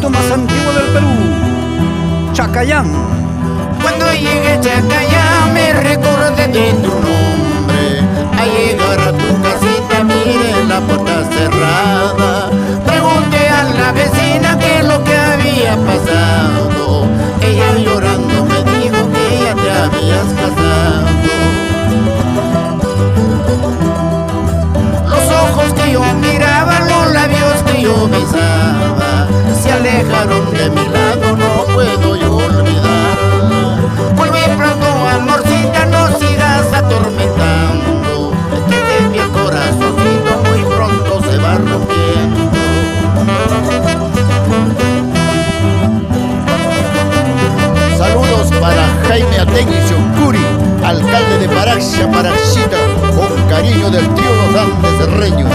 pueblo más antiguo del Perú, Chacayán. Cuando llegué a Chacayán me recordé de tu nombre. Al llegar a tu casita miré la puerta cerrada. Pregunté a la vecina qué es lo que había pasado. Ella llorando me dijo que ya te habías casado. Los ojos que yo miraba, los labios que yo besaba, se alejaron de mi lado, no puedo yo olvidarla. Vuelve pronto, amorcita, no sigas atormentando. Que de mi corazoncito muy pronto se va rompiendo. Saludos para Jaime Ategui Choncuri, alcalde de Paraxia, Paraxita, con cariño del trío Los Andes Serreños.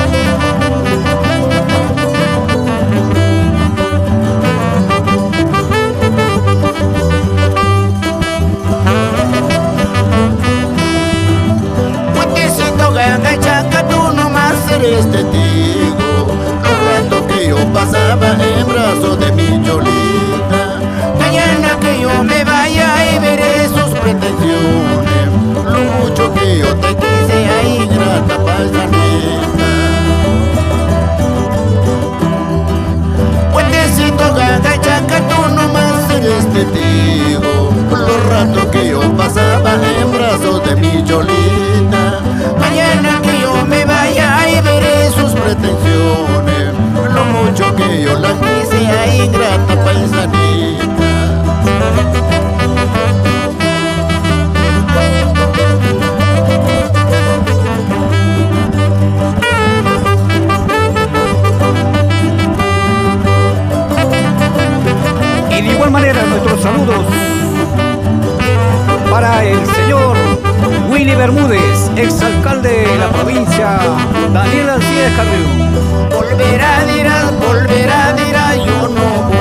Puentecito, Ganga y Chaca, tú nomás eres testigo. Los ratos que yo pasaba en brazos de mi Cholita. Mañana que yo me vaya y veré sus pretensiones. Lo mucho que yo te quise, ay, grata paisanita. Puentecito, Ganga y Chaca, tú nomás eres testigo. Los ratos que yo pasaba en brazos de mi Cholita. Mañana que yo me vaya y veré sus pretensiones. Lo mucho que yo la quise, ay, grata paisanita. Y de igual manera nuestros saludos para el señor Willy Bermúdez, exalcalde de la provincia, Daniel Alcides Carrión. Volverá, dirás, yo no